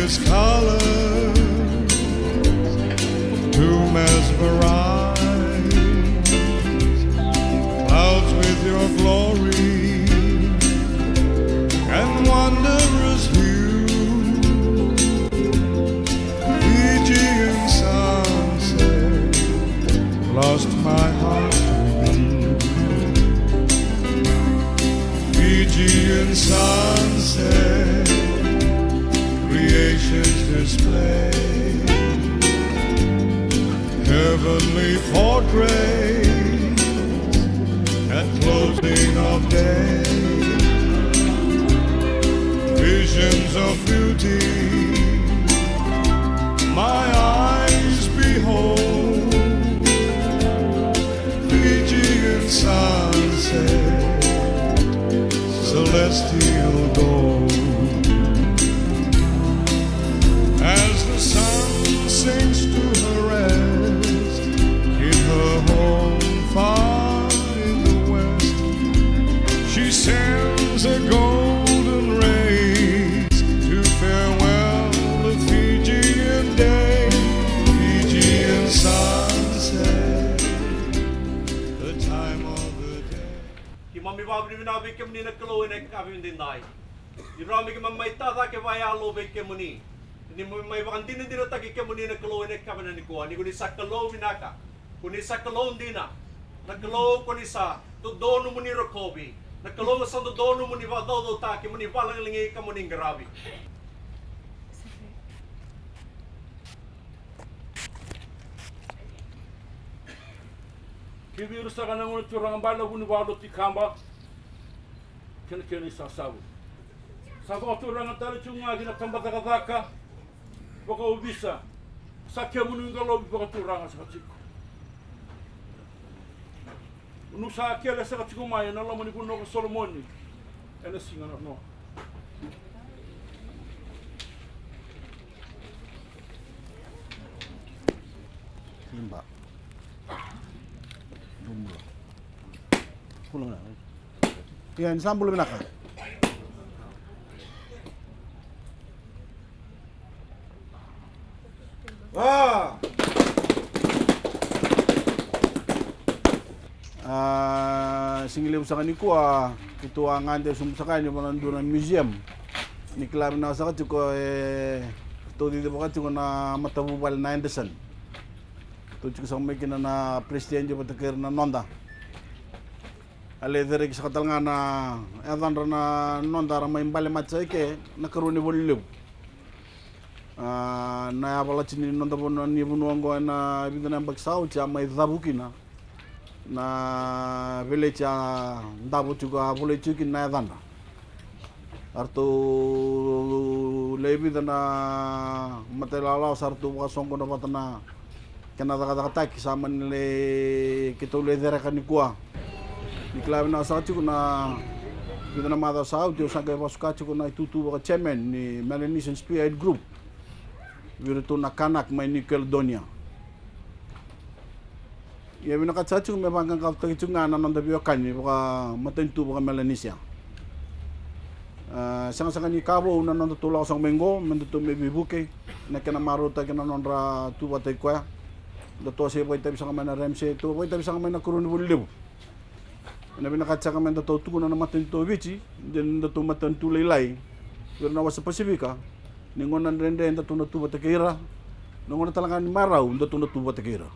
its colors to mesmerize, clouds with your glory and wondrous hue, Fijian sunset, lost my heart to you. Fijian sunset, creation's display, heavenly portrait at closing of day, visions of beauty my eyes behold, Fijian sunset, celestial gold. As the sun sinks to her rest in her home far in the west, she sends a golden rays to farewell the Fijian day, Fijian sunset, the time of the day. Ki mami wabri mina be kem ni na klo ne ka vim din dai. Ni rami ke mamai ta ke vai alo be ke muni. Ni mai wakan din ta ke muni na klo ne ka bana ni ko. Ni ko ni sakalo minaka. Ko ni sakalo dina. Na klo ko ni sa to donu muni rokobi. Na klo sa to donu muni va do ta ke muni walang lingi ka muni gravi. Kibiru sa kanang ulit yung bala uniwalo ti kamba kena sa sabu. Sabu atu orang tali cunga gina tambah taka baka ubisa sakya munu ngalobi baka tu orang sa kachiko. Unu sa akela sa kachiko maya na lamani kuno ka Solomoni ena singa no. Limba. Pulang na. Yan, saan pulang na ka? Singiliw sa kaniko ito ang ande sumsakan yung mga museum. Ni klaro na sa katiko ito dito pa katiko na matabubal na Anderson. Ito chiko sa may na presidente pa takir na nonda. Ale direk sa katalanga na edan na nonda ra may bale matsa ke nakaruni bolilib. Na abala chini nonda bon ni bunwango na bidana bagsaw cha may zabukina. Na village ndabu juga boleh cukin na edan. Arto lebi dana matelala sartu kasongko na patana kena kata-kata kisama nile kita boleh derakan ni kuah. Ni klabi na sa chuko na kita na mada sa audio sa kaya pasuka chuko na itutu ka chairman ni Melanesian Spearhead Group. Virtu na kanak may ni Caledonia. Ya bina ka chuko may bangkang ka chuko na nanda biyo kanyi baka matentu baka Melanesia. Sanga-sanga ni kabo na nanda tulaw sa mengo mendutu may bibuke na kena maruta kena nondra tu batay kwa. Dato siya po itabi sa kamay na remse ito po itabi sa kamay na kuruni bulibo. Na binakatsa kamay na dato tuko na naman ito bichi, din dato matan tulay-lay. Pero nawa sa Pasifika, ningon na rin dato na tuba takira, ningon na talaga ni Maraw, dato na tuba takira.